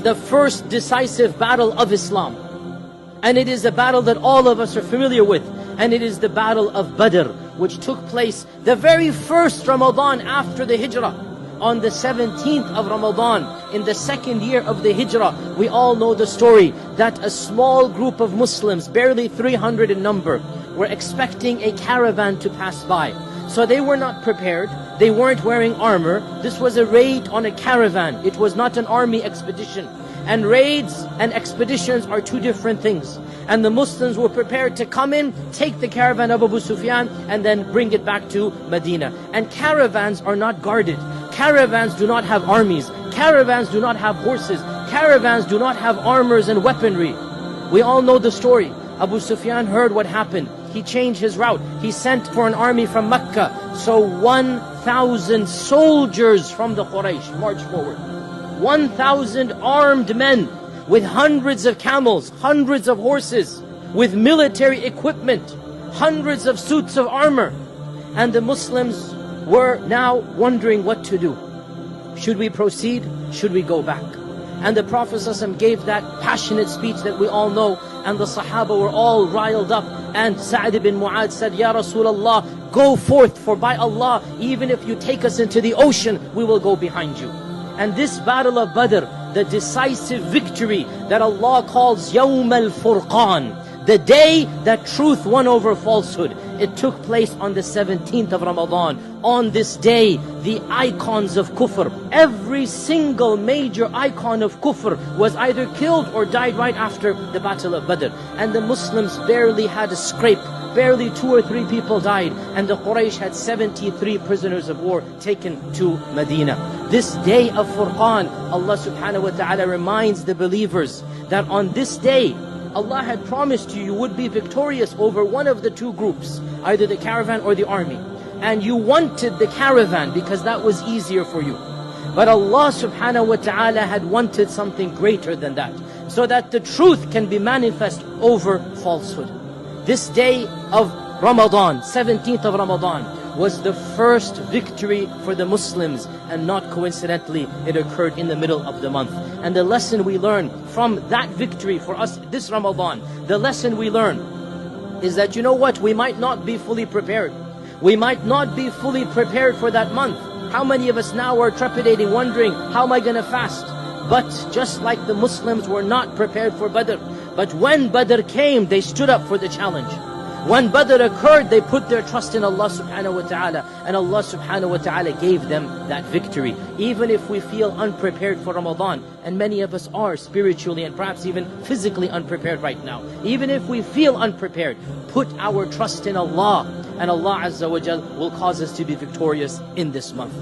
the first decisive battle of Islam. And it is a battle that all of us are familiar with. And it is the battle of Badr, which took place the very first Ramadan after the Hijrah. On the 17th of Ramadan, in the second year of the Hijrah, we all know the story that a small group of Muslims, barely 300 in number, were expecting a caravan to pass by. So they were not prepared, they weren't wearing armor. This was a raid on a caravan. It was not an army expedition. And raids and expeditions are two different things. And the Muslims were prepared to come in, take the caravan of Abu Sufyan, and then bring it back to Medina. And caravans are not guarded. Caravans do not have armies. Caravans do not have horses. Caravans do not have armors and weaponry. We all know the story. Abu Sufyan heard what happened. He changed his route. He sent for an army from Mecca. So 1,000 soldiers from the Quraysh marched forward. 1,000 armed men with hundreds of camels, hundreds of horses, with military equipment, hundreds of suits of armor. And the Muslims were now wondering what to do. Should we proceed? Should we go back? And the Prophet ﷺ gave that passionate speech that we all know, and the Sahaba were all riled up. And Sa'd ibn Mu'adh said, Ya Rasulullah, go forth, for by Allah, even if you take us into the ocean, we will go behind you. And this battle of Badr, the decisive victory that Allah calls Yawm al-Furqan, the day that truth won over falsehood, it took place on the 17th of Ramadan. On this day, the icons of kufr, every single major icon of kufr was either killed or died right after the battle of Badr. And the Muslims barely had a scrape. Barely 2 or 3 people died, and the Quraysh had 73 prisoners of war taken to Medina. This day of Furqan, Allah subhanahu wa ta'ala reminds the believers that on this day, Allah had promised you would be victorious over one of the two groups, either the caravan or the army. And you wanted the caravan because that was easier for you. But Allah subhanahu wa ta'ala had wanted something greater than that, so that the truth can be manifest over falsehood. This day of Ramadan, 17th of Ramadan, was the first victory for the Muslims, and not coincidentally, it occurred in the middle of the month. And the lesson we learn from that victory for us this Ramadan, the lesson we learn is that, you know what, we might not be fully prepared. We might not be fully prepared for that month. How many of us now are trepidating, wondering, how am I going to fast? But just like the Muslims were not prepared for Badr, but when Badr came, they stood up for the challenge. When Badr occurred, they put their trust in Allah subhanahu wa ta'ala, and Allah subhanahu wa ta'ala gave them that victory. Even if we feel unprepared for Ramadan, and many of us are spiritually and perhaps even physically unprepared right now, even if we feel unprepared, put our trust in Allah, and Allah Azza wa Jal will cause us to be victorious in this month.